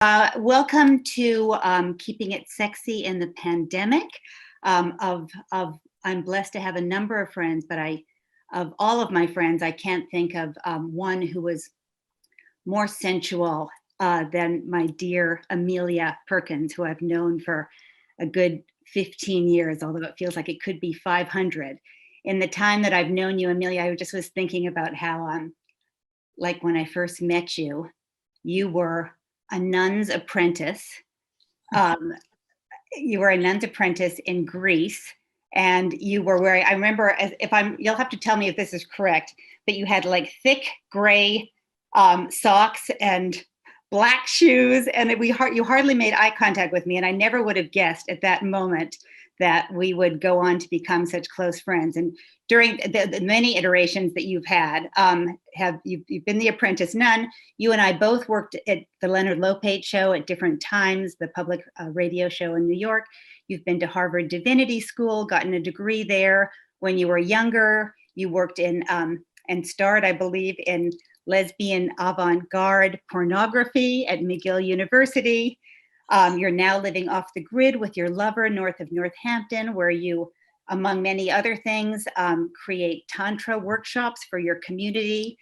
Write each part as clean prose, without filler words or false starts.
Welcome to Keeping It Sexy in the Pandemic. I'm blessed to have a number of friends, but of all of my friends, I can't think of one who was more sensual than my dear Amelia Perkins, who I've known for a good 15 years, although it feels like it could be 500. In the time that I've known you, Amelia, I just was thinking about how, like when I first met you, you were a nun's apprentice. You were a nun's apprentice in Greece, and you were wearing, I remember, you'll have to tell me if this is correct, but you had like thick gray socks and black shoes, and you hardly made eye contact with me, and I never would have guessed at that moment that we would go on to become such close friends. And during the many iterations that you've had, you've been the apprentice nun. You and I both worked at the Leonard Lopate show at different times, the public radio show in New York. You've been to Harvard Divinity School, gotten a degree there. When you were younger, you worked in and starred, I believe, in lesbian avant-garde pornography at McGill University. You're now living off the grid with your lover north of Northampton, where you, among many other things, create Tantra workshops for your community.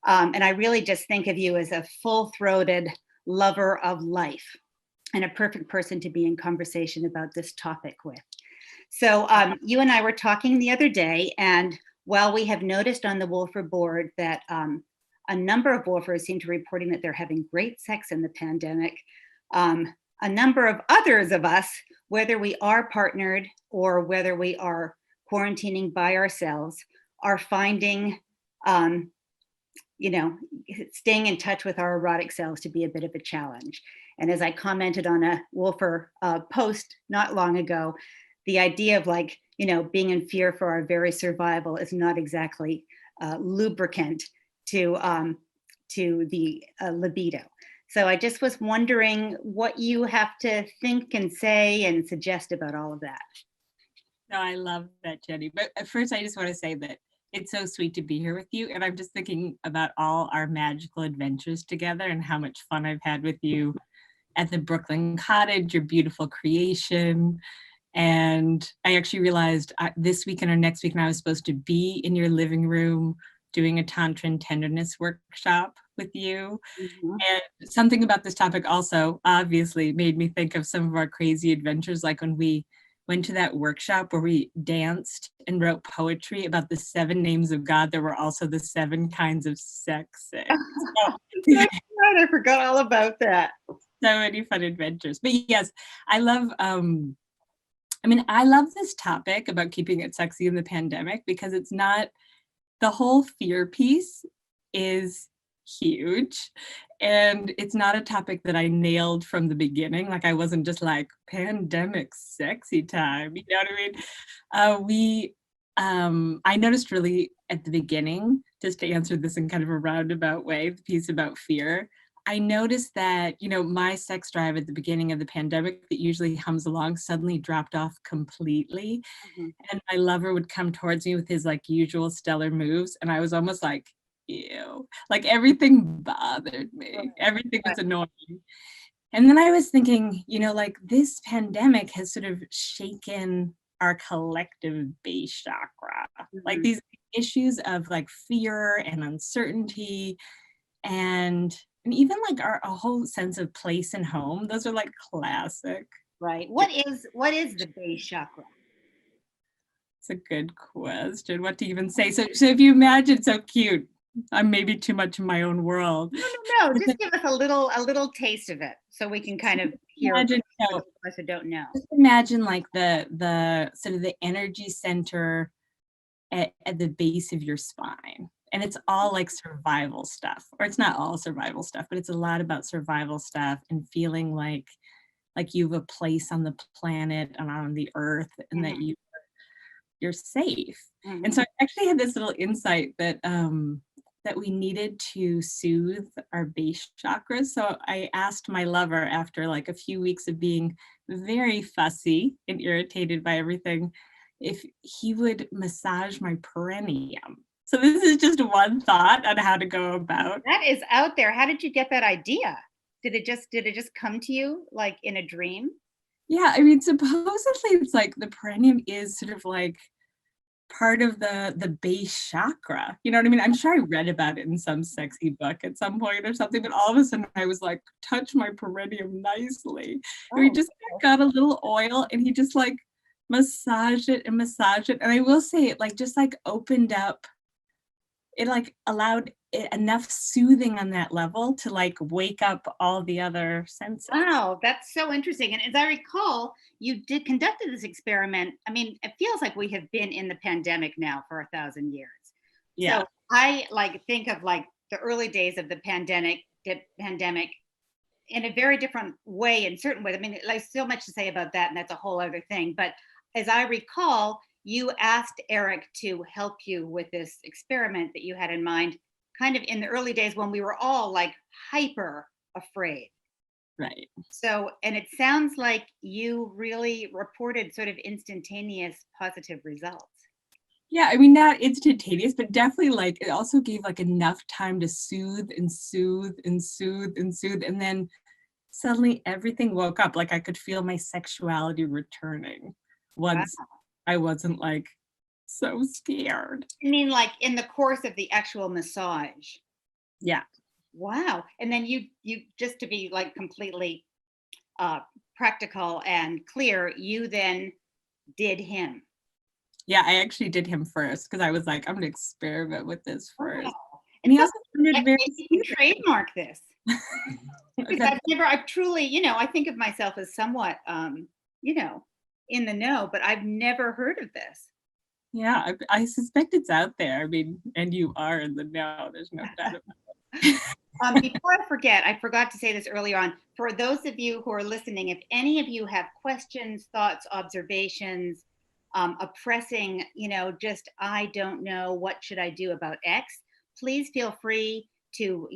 And I really just think of you as a full-throated lover of life and a perfect person to be in conversation about this topic with. So you and I were talking the other day, and while we have noticed on the Wolfer board that a number of Wolfers seem to be reporting that they're having great sex in the pandemic, a number of others of us, whether we are partnered or whether we are quarantining by ourselves, are finding, staying in touch with our erotic selves to be a bit of a challenge. And as I commented on a Wolfer post not long ago, the idea of being in fear for our very survival is not exactly lubricant to the libido. So I just was wondering what you have to think and say and suggest about all of that. No, I love that, Jenny. But at first, I just want to say that it's so sweet to be here with you. And I'm just thinking about all our magical adventures together and how much fun I've had with you at the Brooklyn Cottage, your beautiful creation. And I actually realized this weekend or next weekend, I was supposed to be in your living room doing a Tantra and tenderness workshop with you. Mm-hmm. And something about this topic also obviously made me think of some of our crazy adventures, like when we went to that workshop where we danced and wrote poetry about the 7 names of God. There were also the 7 kinds of sex. That's right, I forgot all about that. So many fun adventures. But yes, I love I love this topic about keeping it sexy in the pandemic, because it's not, the whole fear piece is huge, and it's not a topic that I nailed from the beginning. Like, I wasn't just like, pandemic sexy time, you know what I mean? I noticed really at the beginning, just to answer this in kind of a roundabout way, the piece about fear, I noticed that, my sex drive at the beginning of the pandemic that usually hums along suddenly dropped off completely. Mm-hmm. And my lover would come towards me with his usual stellar moves. And I was almost like, ew, like everything bothered me. Right. Everything was annoying. And then I was thinking, this pandemic has sort of shaken our collective base chakra. Mm-hmm. Like these issues of fear and uncertainty and even a whole sense of place and home. Those are classic. Right. What is the base chakra? It's a good question. What to even say? So if you imagine, so cute. I'm maybe too much in my own world. No. Just give us a little taste of it, so we can kind of hear. Imagine, those of us who don't know. Just imagine the sort of the energy center at the base of your spine. And it's all survival stuff, or it's not all survival stuff, but it's a lot about survival stuff and feeling like you have a place on the planet and on the earth, and mm-hmm. that you're safe. Mm-hmm. And so I actually had this little insight that that we needed to soothe our base chakras. So I asked my lover, after a few weeks of being very fussy and irritated by everything, if he would massage my perineum. So this is just one thought on how to go about. That is out there. How did you get that idea? Did it just come to you like in a dream? Yeah, I mean, supposedly it's like the perineum is sort of like part of the base chakra. You know what I mean? I'm sure I read about it in some sexy book at some point or something, but all of a sudden I was like, touch my perineum nicely. And he Oh, just got a little oil and he just like massaged it and massaged it. And I will say it like just like opened up, it like allowed it enough soothing on that level to like wake up all the other senses. wow, that's so interesting. And as I recall, you did conducted this experiment. I mean, it feels like we have been in the pandemic now for 1,000 years. Yeah. So I like think of like the early days of the pandemic in a very different way in certain ways. I mean, like so much to say about that, and that's a whole other thing. But as I recall, you asked Eric to help you with this experiment that you had in mind, kind of in the early days when we were all like hyper afraid. Right. So, and it sounds like you really reported sort of instantaneous positive results. Yeah, I mean, not instantaneous, but definitely like it also gave like enough time to soothe and soothe and soothe and soothe. And then suddenly everything woke up. Like I could feel my sexuality returning Wow. once I wasn't like so scared. I mean, like in the course of the actual massage. Yeah. Wow. And then you just to be like completely uh practical and clear, you then did him. Yeah, I actually did him first because I was like, I'm gonna experiment with this first. Wow. And And he so also sounded like very maybe you can trademark this. Because okay. I've truly, I think of myself as somewhat, you know, in the know, but I've never heard of this. Yeah, I suspect it's out there. I mean, and you are in the know. There's no doubt about it. Before I forget, I forgot to say this earlier on. For those of you who are listening, if any of you have questions, thoughts, observations, a pressing, just I don't know what should I do about X, please feel free to,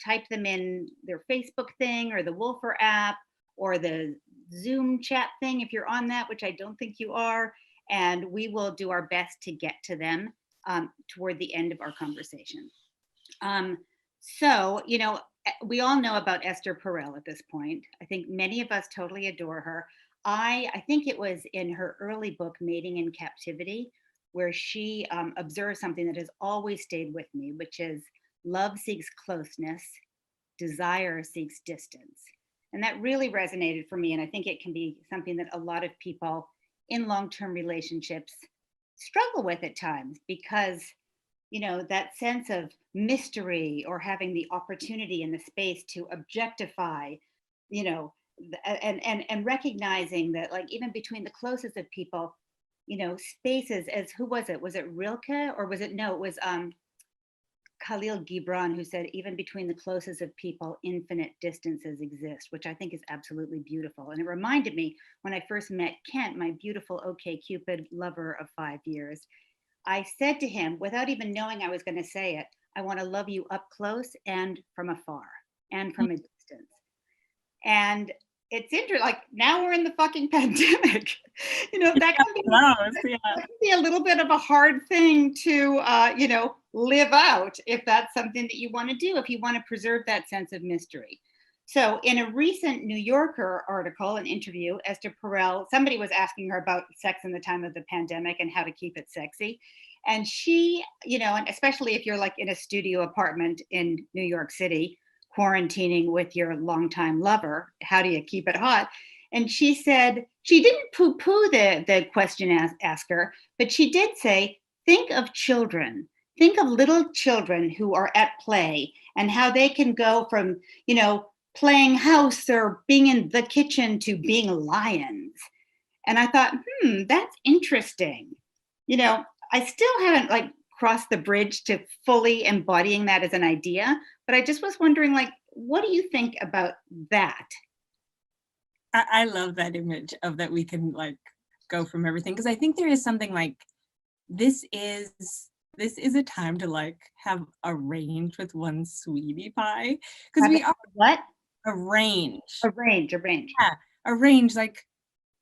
type them in their Facebook thing or the Wolfer app or the Zoom chat thing if you're on that, which I don't think you are. And we will do our best to get to them toward the end of our conversation. Um, so, we all know about Esther Perel at this point. I think many of us totally adore her. I think it was in her early book, Mating in Captivity, where she observed something that has always stayed with me, which is love seeks closeness, desire seeks distance. And that really resonated for me. And I think it can be something that a lot of people in long term relationships struggle with at times because that sense of mystery or having the opportunity and the space to objectify, and recognizing that like even between the closest of people, spaces, as who was it? Was it Rilke or was it no, it was Khalil Gibran who said even between the closest of people infinite distances exist, which I think is absolutely beautiful. And it reminded me when I first met Kent, my beautiful OK Cupid lover of 5 years. I said to him, without even knowing I was going to say it, I want to love you up close and from afar and from a distance. And it's interesting, like now we're in the fucking pandemic. Yeah. That can be a little bit of a hard thing to, live out if that's something that you want to do, if you want to preserve that sense of mystery. So, in a recent New Yorker article, an interview, Esther Perel, somebody was asking her about sex in the time of the pandemic and how to keep it sexy. And she, and especially if you're like in a studio apartment in New York City, quarantining with your longtime lover, how do you keep it hot? And she said, she didn't poo poo the question asker, but she did say, think of children. Think of little children who are at play and how they can go from, playing house or being in the kitchen to being lions. And I thought, that's interesting. I still haven't like crossed the bridge to fully embodying that as an idea, but I just was wondering, like, what do you think about that? I love that image of that we can like go from everything because I think there is something like this is a time to like have a range with one sweetie pie because we are What? a range. A range. Yeah, a range like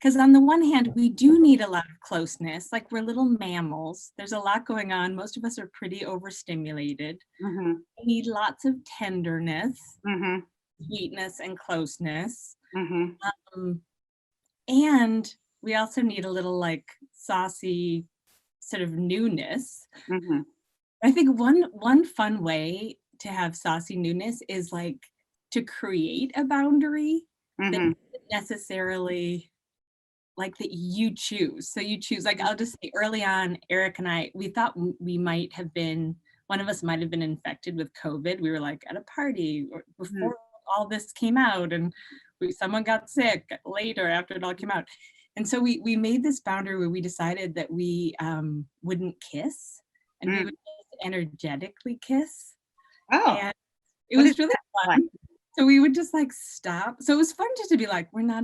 because on the one hand we do need a lot of closeness, like we're little mammals. There's a lot going on. Most of us are pretty overstimulated. Mm-hmm. We need lots of tenderness. Mm-hmm. sweetness and closeness. Mm-hmm. Um, and we also need a little like saucy sort of newness. Mm-hmm. I think one fun way to have saucy newness is like to create a boundary that Mm-hmm. isn't necessarily like that you choose. So you choose, like I'll just say early on, Eric and I, we thought we might have been, one of us might have been infected with COVID. We were like at a party or Mm-hmm. before all this came out, and someone got sick later after it all came out. And so we made this boundary where we decided that we wouldn't kiss, and we Mm. would just energetically kiss. Oh, And it what is was really that like? fun. So we would just like stop. So it was fun just to be like, we're not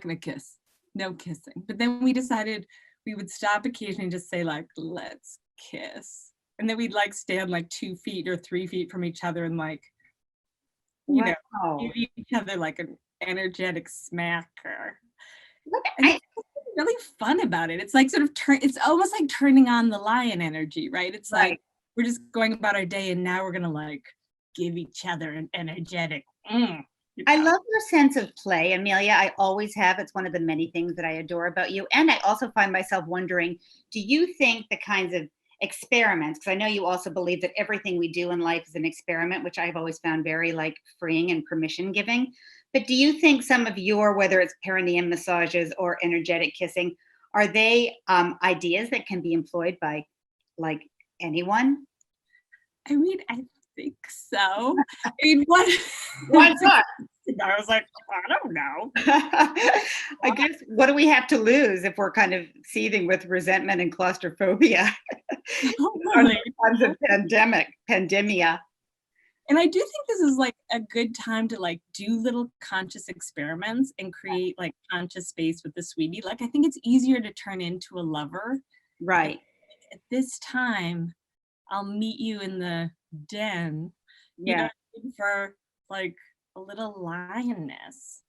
gonna kiss, no kissing. But then we decided we would stop occasionally and just say like, let's kiss. And then we'd like stand like 2 feet or 3 feet from each other and like, you know, Wow. give each other like an energetic smacker. Look, And that's what's really fun about it. It's like sort of it's almost like turning on the lion energy, right? It's like right. we're just going about our day and now we're gonna like give each other an energetic. You I know. love your sense of play, Amelia. I always have. It's one of the many things that I adore about you. And I also find myself wondering, do you think the kinds of experiments, because I know you also believe that everything we do in life is an experiment, which I've always found very like freeing and permission giving. But do you think some of your, whether it's perineum massages or energetic kissing, are they ideas that can be employed by like anyone? I mean, I think so. I mean, what? Why not? I was like, I don't know. I guess what do we have to lose if we're kind of seething with resentment and claustrophobia on Totally. times of pandemia? And I do think this is like a good time to like do little conscious experiments and create like conscious space with the sweetie. Like I think it's easier to turn into a lover. Right. At this time, I'll meet you in the den, you know, Yeah. for like a little lioness.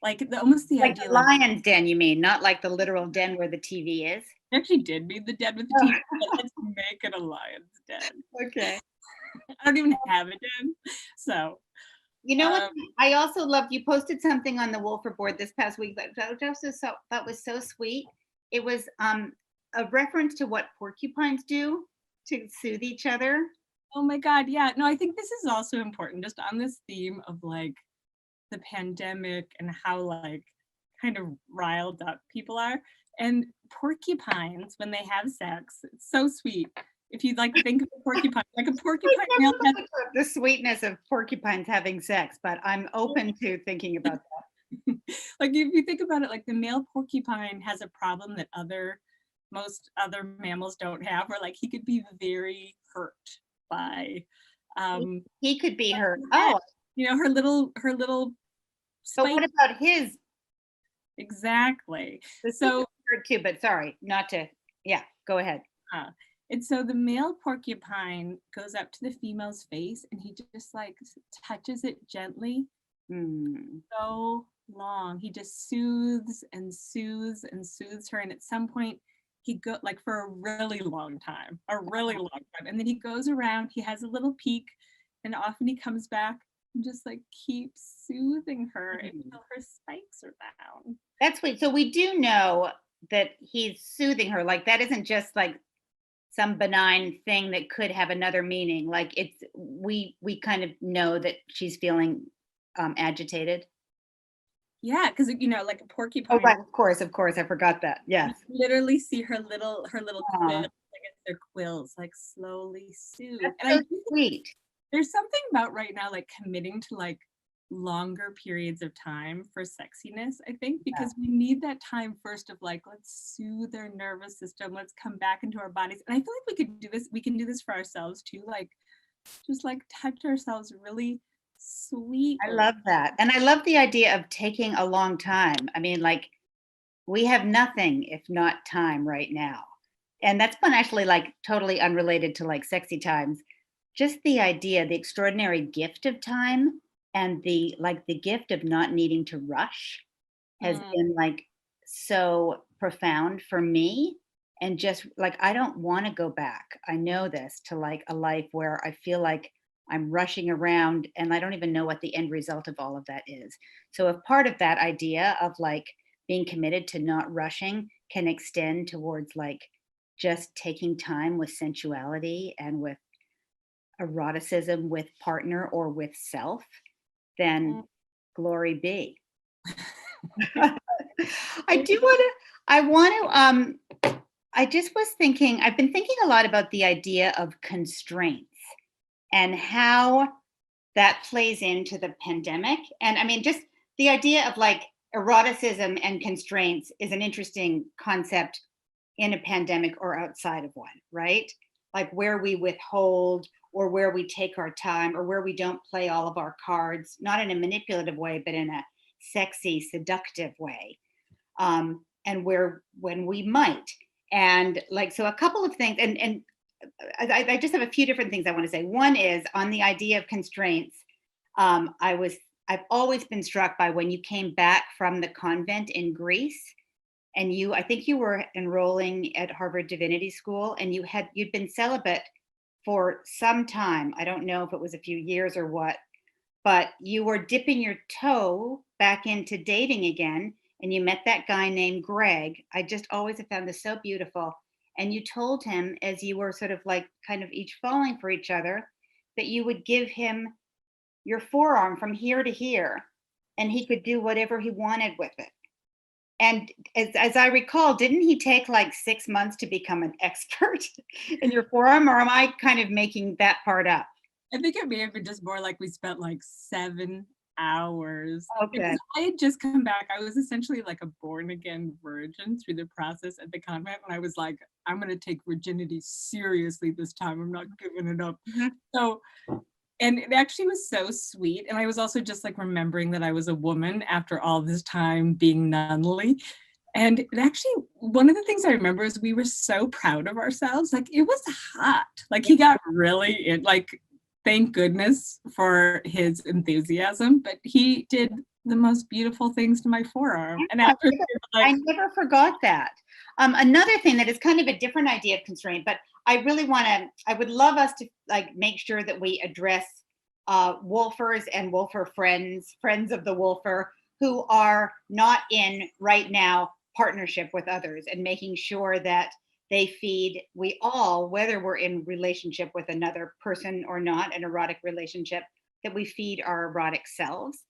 Like almost the Like idea the like lion's den, you mean, not like the literal den where the TV is? I actually did meet the den with the TV, but let's make it a lion's den. Okay. I don't even have a den. So You know what? um, I also loved you posted something on the Wolfer board this past week that was so sweet. It was a reference to what porcupines do to soothe each other. oh my God, yeah. No, I think this is also important just on this theme of like the pandemic and how like kind of riled up people are. And porcupines, when they have sex, it's so sweet. If you like think of a porcupine, like a I porcupine never male has thought of the sweetness of porcupines having sex, but I'm open to thinking about like if you think about it, like the male porcupine has a problem that most other mammals don't have, where like he could be very hurt by that. um He could be her. that, Oh, you know, her little but what spike. about his? Exactly. The sister So heard too, but sorry, not to. Yeah, go ahead. and so the male porcupine goes up to the female's face and he just like touches it gently Hmm. so long. He just soothes and soothes and soothes her. And at some point, he go like for a really long time, a really long time. And then he goes around, he has a little peek, and often he comes back and just like keeps soothing her until her spikes are down. That's sweet. So we do know that he's soothing her. Like that isn't just like some benign thing that could have another meaning. Like it's we kind of know that she's feeling agitated. Yeah, because you know, like a Oh, porcupine, right. Of course, I forgot that. you Yes. literally see her little quills, Aw, I guess they're quills, like slowly soothe. that's And I so do think sweet. there's something about right now, like committing to like longer periods of time for sexiness, I think, because we need that time first of like, let's soothe our nervous system, let's come back into our bodies. And I feel like we can do this for ourselves too, like just like touch ourselves really I sweetly. love that. And I love the idea of taking a long time. I mean, like we have nothing if not time right now. And that's been actually like totally unrelated to like sexy times. Just the idea, the extraordinary gift of time and the like the gift of not needing to rush has Mm, been like so profound for me. And just like I don't want to go back. I know this to like a life where I feel like I'm rushing around and I don't even know what the end result of all of that is. So if part of that idea of like being committed to not rushing can extend towards like just taking time with sensuality and with eroticism with partner or with self, then glory be. I do want to, I want I just was thinking, I've been thinking a lot about the idea of constraints and how that plays into the pandemic. And I mean, just the idea of like eroticism and constraints is an interesting concept in a pandemic or outside of one, right? Like where we withhold or where we take our time or where we don't play all of our cards, not in a manipulative way, but in a sexy, seductive way. And where when we might. And like, so a couple of things, and I just have a few different things I want to say. One is on the idea of constraints. I've always been struck by when you came back from the convent in Greece, and I think you were enrolling at Harvard Divinity School, and you'd been celibate for some time. I don't know if it was a few years or what, but you were dipping your toe back into dating again, and you met that guy named Greg. I just always have found this so beautiful. And you told him, as you were sort of like kind of each falling for each other, that you would give him your forearm from here to here, and he could do whatever he wanted with it. And as I recall, didn't he take like 6 months to become an expert in your forearm, or am I kind of making that part up? I think it may have been just more like we spent like 7 hours. Okay. Because I had just come back. I was essentially like a born again virgin through the process at the convent. And I was like, I'm going to take virginity seriously this time. I'm not giving it up. Mhm. So, and it actually was so sweet. And I was also just like remembering that I was a woman after all this time being nunly. And it actually, one of the things I remember is we were so proud of ourselves. Like it was hot. Like he got really like, thank goodness for his enthusiasm, but he did the most beautiful things to my forearm. And after I never forgot that. Another thing that is kind of a different idea of constraint, but I really I would love us to like make sure that we address wolfers and wolfer friends of the wolfer who are not in right now partnership with others, and making sure that they feed, we all, whether we're in relationship with another person or not, an erotic relationship, that we feed our erotic selves.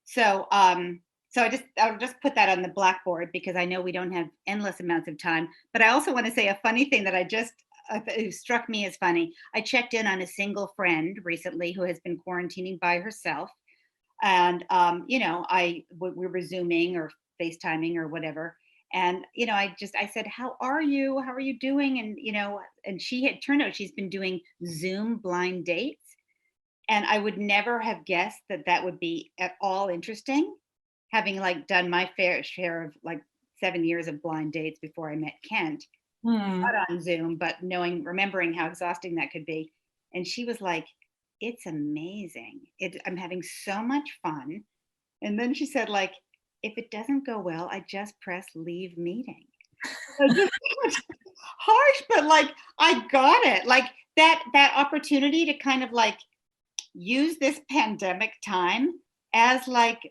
So I'll just put that on the blackboard because I know we don't have endless amounts of time. But I also want to say a funny thing that it struck me as funny. I checked in on a single friend recently who has been quarantining by herself, and we were Zooming or FaceTiming or whatever. And I said, how are you doing? And and she had turned out she's been doing Zoom blind dates, and I would never have guessed that that would be at all interesting, having like done my fair share of like 7 years of blind dates before I met Kent, not on Zoom, but remembering how exhausting that could be. And she was like, it's amazing. I'm having so much fun. And then she said, like, if it doesn't go well, I just press leave meeting. Harsh, but like I got it. Like that opportunity to kind of like use this pandemic time as like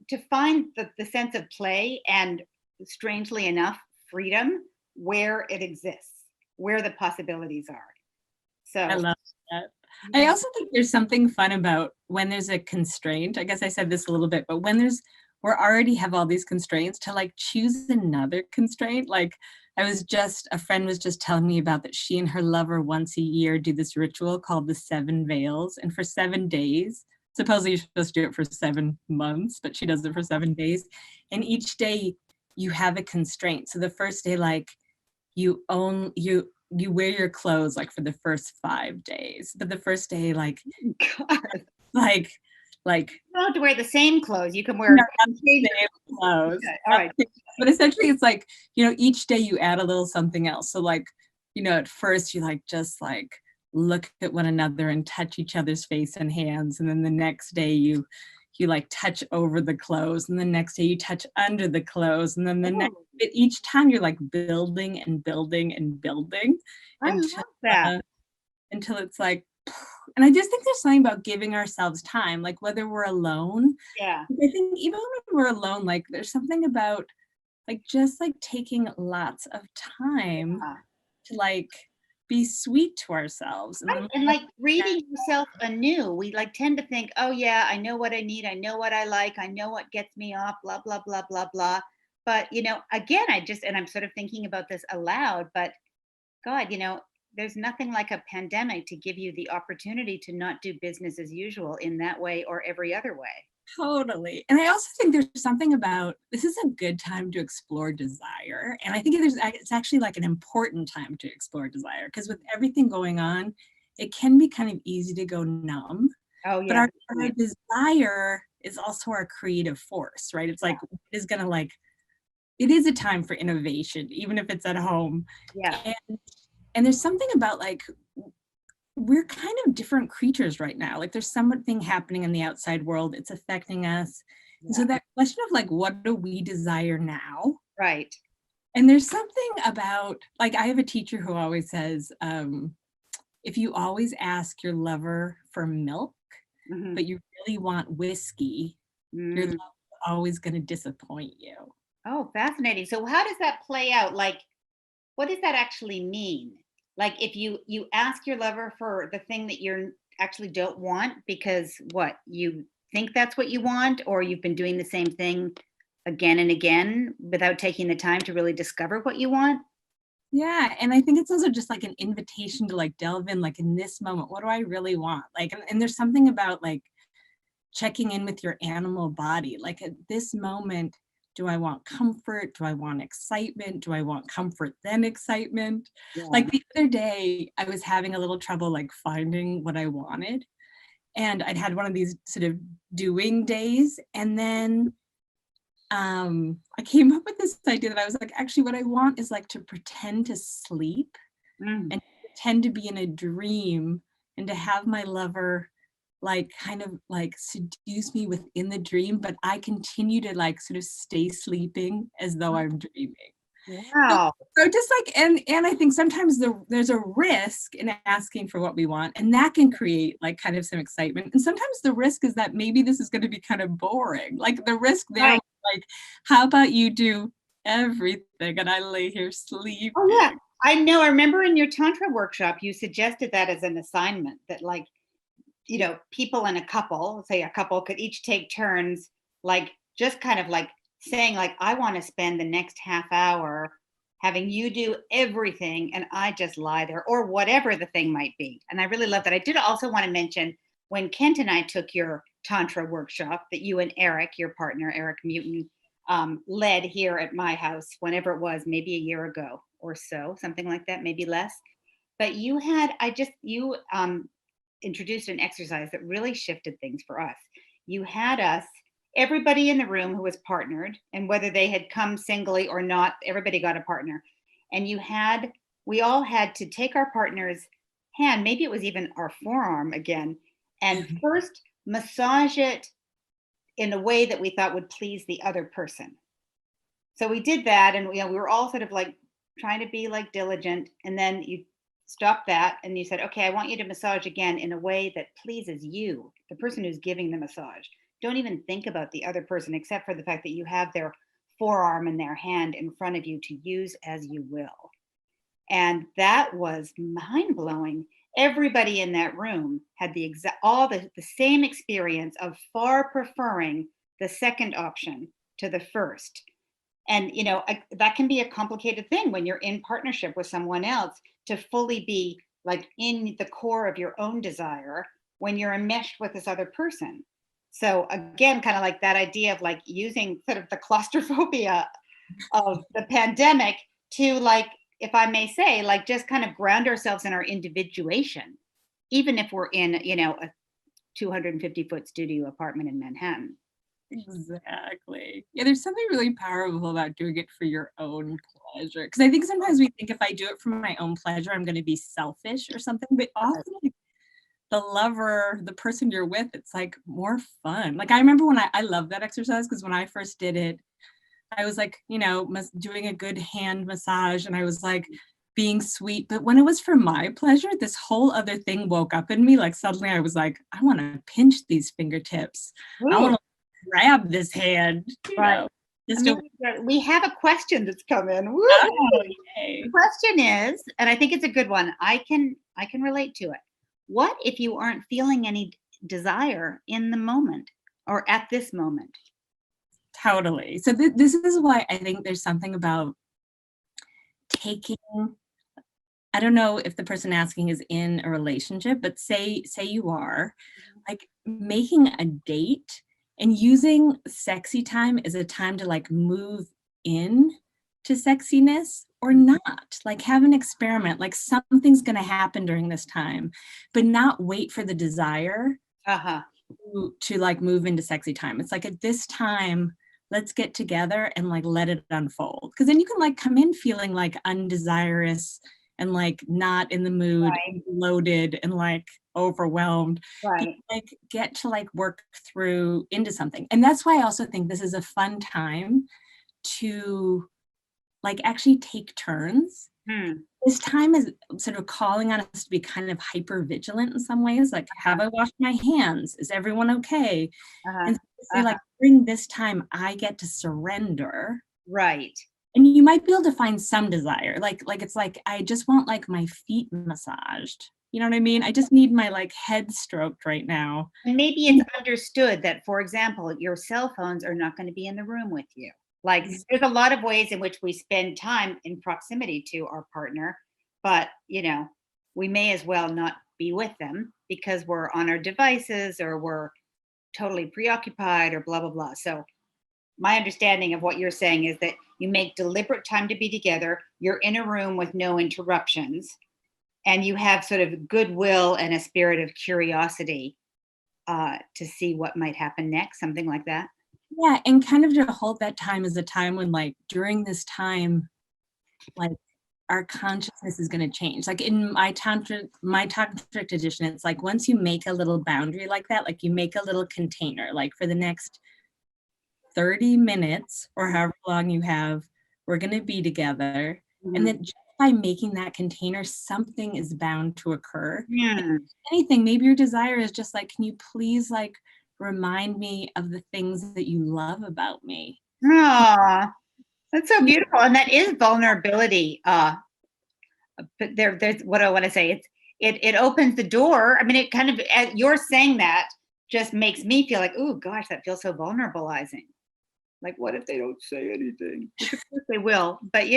to find the sense of play and, strangely enough, freedom where it exists, where the possibilities are. So I love that. I also think there's something fun about when there's a constraint. I guess I said this a little bit, but when we already have all these constraints, to like choose another constraint. Like a friend was just telling me about that she and her lover once a year do this ritual called the 7 veils. And for 7 days, supposedly you're supposed to do it for 7 months, but she does it for 7 days. And each day you have a constraint. So the first day, like you wear your clothes like for the first 5 days, but the first day, like you don't have to wear the same clothes. You can wear the same clothes. Okay, all right. But essentially it's like, each day you add a little something else. So like, at first you like just like look at one another and touch each other's face and hands. And then the next day you like touch over the clothes, and the next day you touch under the clothes. And then each time you're like building and building and building I love that. until it's like, And I just think there's something about giving ourselves time, like whether we're alone. Yeah. I think even when we're alone, like there's something about like just like taking lots of time to like be sweet to ourselves. And Right, then and like reading yourself anew, we like tend to think, oh yeah, I know what I need, I know what I like, I know what gets me off, blah, blah, blah, blah, blah. But again, and I'm sort of thinking about this aloud, but God, there's nothing like a pandemic to give you the opportunity to not do business as usual in that way or every other way. totally. And I also think there's something about this is a good time to explore desire. And I think it's actually like an important time to explore desire because with everything going on, it can be kind of easy to go numb. Oh But yeah. our desire is also our creative force, right? It's like it is gonna like it is a time for innovation, even if it's at home. Yeah. And there's something about like we're kind of different creatures right now. Like there's something happening in the outside world. It's affecting us. And so Yeah. that question of like, what do we desire now? Right. And there's something about like I have a teacher who always says, if you always ask your lover for milk, Hmm. but you really want whiskey, your love Mm. is always going to disappoint you. Oh, fascinating. So how does that play out? Like, what does that actually mean? Like if you ask your lover for the thing that you actually don't want because what you think that's what you want, or you've been doing the same thing again and again without taking the time to really discover what you want. Yeah, and I think it's also just like an invitation to like delve in, like in this moment, what do I really want? Like, and there's something about like checking in with your animal body. Like at this moment, do I want comfort? Do I want excitement? Do I want comfort then excitement? Yeah. Like the other day, I was having a little trouble like finding what I wanted. And I'd had one of these sort of doing days. And then I came up with this idea that I was like, actually, what I want is like to pretend to sleep Mm. and pretend to be in a dream and to have my lover like kind of like seduce me within the dream, but I continue to like sort of stay sleeping as though I'm dreaming. So, Wow. so just like and I think sometimes there's a risk in asking for what we want, and that can create like kind of some excitement. And sometimes the risk is that maybe this is going to be kind of boring. Like the risk there, Right. like, how about you do everything and I lay here Oh yeah. sleeping? I know. I remember in your tantra workshop, you suggested that as an assignment that like people in a couple, say a couple could each take turns, like just kind of like saying, like, I want to spend the next half hour having you do everything and I just lie there, or whatever the thing might be. And I really love that. I did also want to mention when Kent and I took your Tantra workshop that you and Eric, your partner, Eric Mutin, led here at my house, whenever it was, maybe a year ago or so, something like that, maybe less. But you introduced an exercise that really shifted things for us. You had us, everybody in the room who was partnered, and whether they had come singly or not, everybody got a partner. And we all had to take our partner's hand, maybe it was even our forearm again, and first massage it in a way that we thought would please the other person. So we did that, and we were all sort of like trying to be like diligent. And then you stopped that and you said, okay, I want you to massage again in a way that pleases you, the person who's giving the massage. Don't even think about the other person except for the fact that you have their forearm and their hand in front of you to use as you will. And that was mind blowing. Everybody in that room had the same experience of far preferring the second option to the first. And that can be a complicated thing when you're in partnership with someone else, to fully be like in the core of your own desire when you're enmeshed with this other person. So again, kind of like that idea of like using sort of the claustrophobia of the pandemic to, like, if I may say, like just kind of ground ourselves in our individuation, even if we're in a 250-foot studio apartment in Manhattan. Exactly. Yeah, there's something really powerful about doing it for your own pleasure. Because I think sometimes we think if I do it for my own pleasure, I'm going to be selfish or something. But often, like, the lover, the person you're with, it's like more fun. Like I remember when I love that exercise because when I first did it, I was like, doing a good hand massage, and I was like, being sweet. But when it was for my pleasure, this whole other thing woke up in me. Like suddenly I was like, I want to pinch these fingertips. I want to grab this hand, Right. Just we have a question that's come in. oh, The question is, and I think it's a good one. I can relate to it. What if you aren't feeling any desire in the moment or at this moment? totally. So this is why I think there's something about taking, I don't know if the person asking is in a relationship, but say you are, like making a date and using sexy time as a time to like move in to sexiness or not. Like have an experiment, like something's going to happen during this time, but not wait for the desire Uh-huh. to like move into sexy time. It's like at this time, let's get together and like let it unfold. Because then you can like come in feeling like undesirous and like not in the mood, Right. loaded and like overwhelmed. Right. Like get to like work through into something. And that's why I also think this is a fun time to like actually take turns. This time is sort of calling on us to be kind of hyper vigilant in some ways. Like, have I washed my hands? Is everyone okay? Uh-huh. And say, like, during this time, I get to surrender. Right. And you might be able to find some desire. Like it's like, I just want like my feet massaged. You know what I mean? I just need my like head stroked right now. And maybe it's understood that, for example, your cell phones are not going to be in the room with you. Like there's a lot of ways in which we spend time in proximity to our partner, but we may as well not be with them because we're on our devices or we're totally preoccupied or blah, blah, blah. So my understanding of what you're saying is that you make deliberate time to be together. You're in a room with no interruptions and you have sort of goodwill and a spirit of curiosity to see what might happen next, something like that. Yeah, and kind of to hold that time as a time when like during this time, like our consciousness is going to change. Like in my tantric tradition, it's like once you make a little boundary like that, like you make a little container, like for the next 30 minutes or however long you have, we're going to be together. And then just by making that container, something is bound to occur. If anything, maybe your desire is just like, can you please like remind me of the things that you love about me? Aww, that's so beautiful. And that is vulnerability. But there's what I want to say. It opens the door. I mean, it kind of, you're saying that just makes me feel like, oh gosh, that feels so vulnerabilizing. Like, what if they don't say anything? Which of course they will, but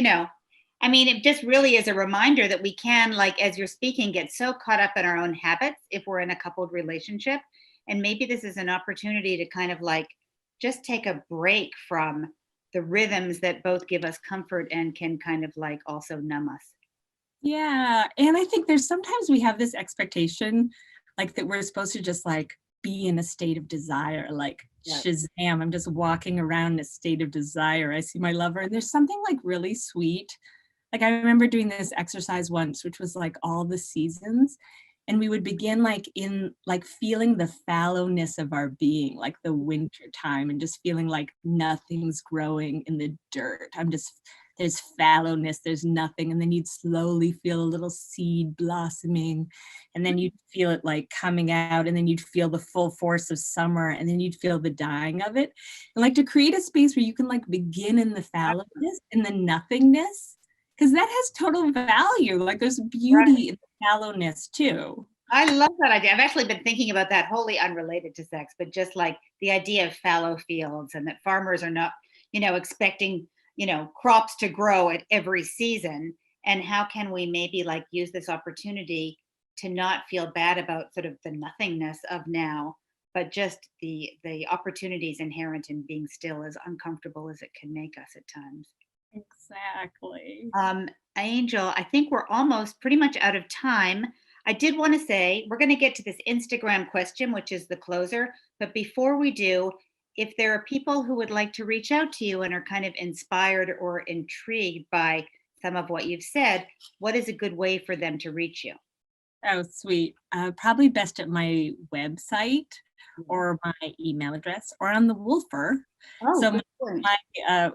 I mean, it just really is a reminder that we can, like, as you're speaking, get so caught up in our own habits if we're in a coupled relationship. And maybe this is an opportunity to kind of like just take a break from the rhythms that both give us comfort and can kind of like also numb us. Yeah. And I think there's sometimes we have this expectation like that we're supposed to just like be in a state of desire, like Shazam, I'm just walking around in a state of desire. I see my lover. And there's something like really sweet. Like I remember doing this exercise once, which was like all the seasons. And we would begin like in like feeling the fallowness of our being, like the winter time, and just feeling like nothing's growing in the dirt. There's fallowness, there's nothing. And then you'd slowly feel a little seed blossoming. And then you'd feel it like coming out. And then you'd feel the full force of summer. And then you'd feel the dying of it. And like to create a space where you can like begin in the fallowness and the nothingness. Because that has total value. Like there's beauty in the fallowness too. I love that idea. I've actually been thinking about that, wholly unrelated to sex, but just like the idea of fallow fields and that farmers are not, expecting, crops to grow at every season. And how can we maybe like use this opportunity to not feel bad about sort of the nothingness of now, but just the opportunities inherent in being still, as uncomfortable as it can make us at times. Exactly. Angel, I think we're almost pretty much out of time. I did want to say we're going to get to this Instagram question, which is the closer. But before we do, if there are people who would like to reach out to you and are kind of inspired or intrigued by some of what you've said, what is a good way for them to reach you? Oh, sweet. Probably best at my website or my email address or on the Wolfer. Oh, so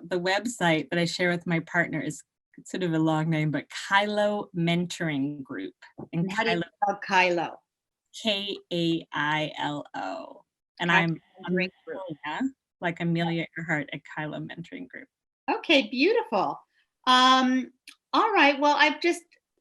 the website that I share with my partner is it's sort of a long name, but Kylo Mentoring Group. And And how do you Kylo, spell Kylo? Kailo. And Kylo I'm Mentoring Group. Amelia, like Amelia Earhart at Kylo Mentoring Group. Okay, beautiful. Um, all right. Well, this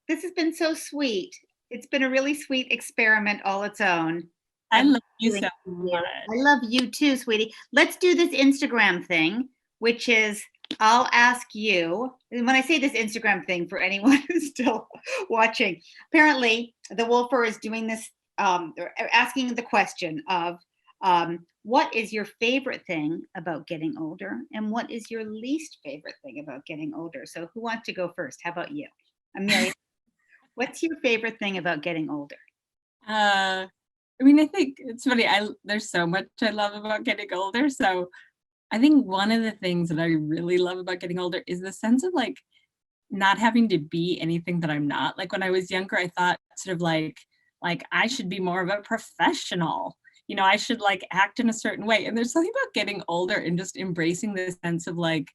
has been so sweet. It's been a really sweet experiment all its own. I I've love you doing so it with you. much. I love you too, sweetie. Let's do this Instagram thing, which is I'll ask you. And when I say this Instagram thing, for anyone who's still watching, apparently the Wolfer is doing this, they're asking the question of what is your favorite thing about getting older, and what is your least favorite thing about getting older? So, who wants to go first? How about you, Amelia? What's your favorite thing about getting older? Uh, I mean, I think it's funny. There's so much I love about getting older. So I think one of the things that I really love about getting older is the sense of like not having to be anything that I'm not. Like when I was younger, I thought sort of like I should be more of a professional. I should like act in a certain way. And there's something about getting older and just embracing this sense of like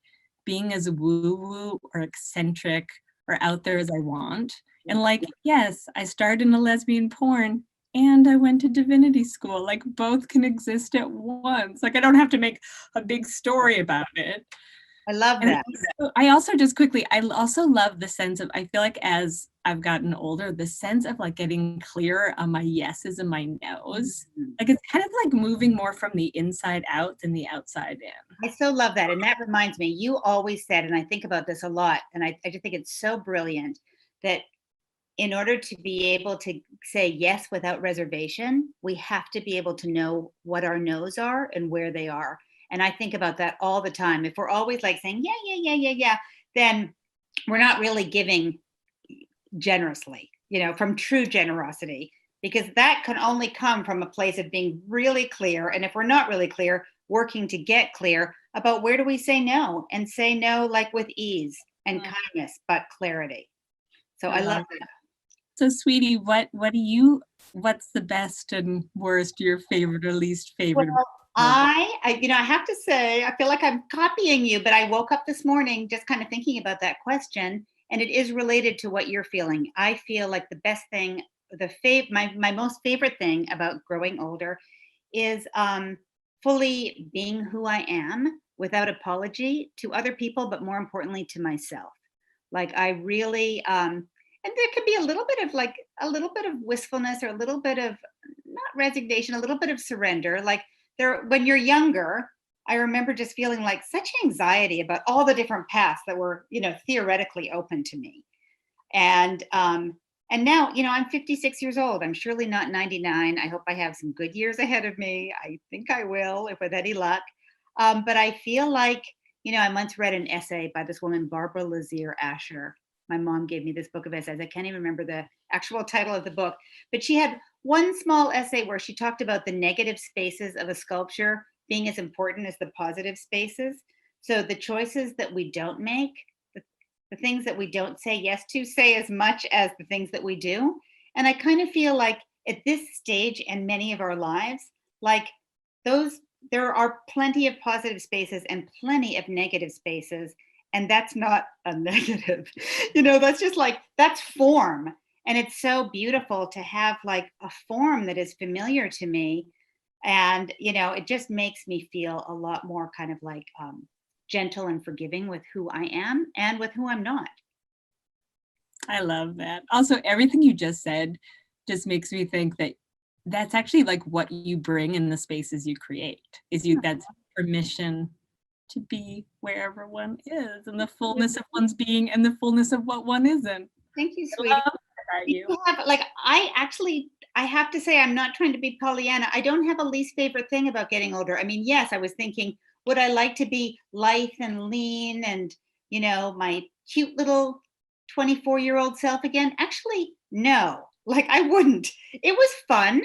being as woo-woo or eccentric or out there as I want. And like, yes, I starred in a lesbian porn and I went to divinity school. Like both can exist at once. Like I don't have to make a big story about it. I love And that. I also just quickly, I also love the sense of, I feel like as I've gotten older, the sense of like getting clearer on my yeses and my nos. Mhm. Like it's kind of like moving more from the inside out than the outside in. I so love that. And that reminds me, you always said, and I think about this a lot, and I just think it's so brilliant that in order to be able to say yes without reservation, we have to be able to know what our no's are and where they are. And I think about that all the time. If we're always like saying, yeah, yeah, yeah, yeah, yeah, then we're not really giving generously, from true generosity, because that can only come from a place of being really clear. And if we're not really clear, working to get clear about where do we say no, and say no like with ease and kindness, but clarity. So I love that. So sweetie, what's the best and worst, your favorite or least favorite? Well, I have to say, I feel like I'm copying you, but I woke up this morning just kind of thinking about that question, and it is related to what you're feeling. I feel like the best thing, my most favorite thing about growing older is fully being who I am without apology to other people, but more importantly to myself. Like I really, and there could be a little bit of wistfulness or a little bit of not resignation, a little bit of surrender. Like there, when you're younger, I remember just feeling like such anxiety about all the different paths that were, theoretically open to me. And now, I'm 56 years old. I'm surely not 99. I hope I have some good years ahead of me. I think I will, if with any luck. But I feel like, I once read an essay by this woman, Barbara Lazier Asher. My mom gave me this book of essays. I can't even remember the actual title of the book, but she had one small essay where she talked about the negative spaces of a sculpture being as important as the positive spaces. So the choices that we don't make, the things that we don't say yes to, say as much as the things that we do. And I kind of feel like at this stage in many of our lives, like there are plenty of positive spaces and plenty of negative spaces. And that's not a negative, that's just like, that's form. And it's so beautiful to have like a form that is familiar to me. And, it just makes me feel a lot more kind of like gentle and forgiving with who I am and with who I'm not. I love that. Also, everything you just said just makes me think that that's actually like what you bring in the spaces you create. That's permission to be wherever one is, and the fullness of one's being and the fullness of what one isn't. Thank you, sweetie. You have, like, I have to say, I'm not trying to be Pollyanna. I don't have a least favorite thing about getting older. I mean, yes, I was thinking, would I like to be lithe and lean and, my cute little 24-year-old self again? Actually, no, like I wouldn't. It was fun.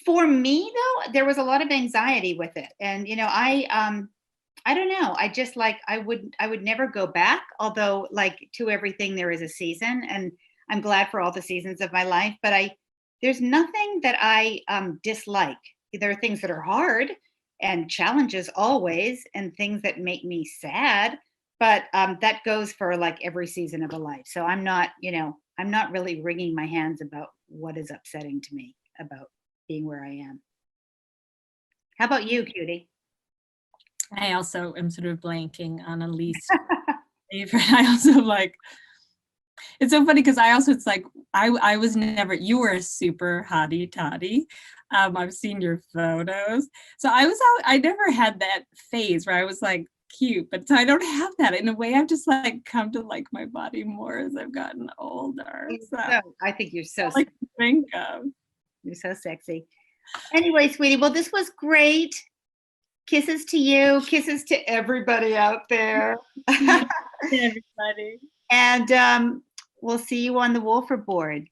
For me, though, there was a lot of anxiety with it. And, I don't know. I just like I would never go back, although like to everything there is a season, and I'm glad for all the seasons of my life, but there's nothing that I dislike. There are things that are hard and challenges always and things that make me sad, but that goes for like every season of a life. So I'm not, I'm not really wringing my hands about what is upsetting to me about being where I am. How about you, Cutie? I also am sort of blanking on a least favorite. I also like, it's so funny because I also, it's like, I was never, you were a super hottie toddy. I've seen your photos. So I never had that phase where I was like cute, but so I don't have that. In a way, I've just like come to like my body more as I've gotten older. So I think you're so like think of. You're so sexy. Anyway, sweetie, well, this was great. Kisses to you. Kisses to everybody out there. Everybody. And we'll see you on the Wolfer board.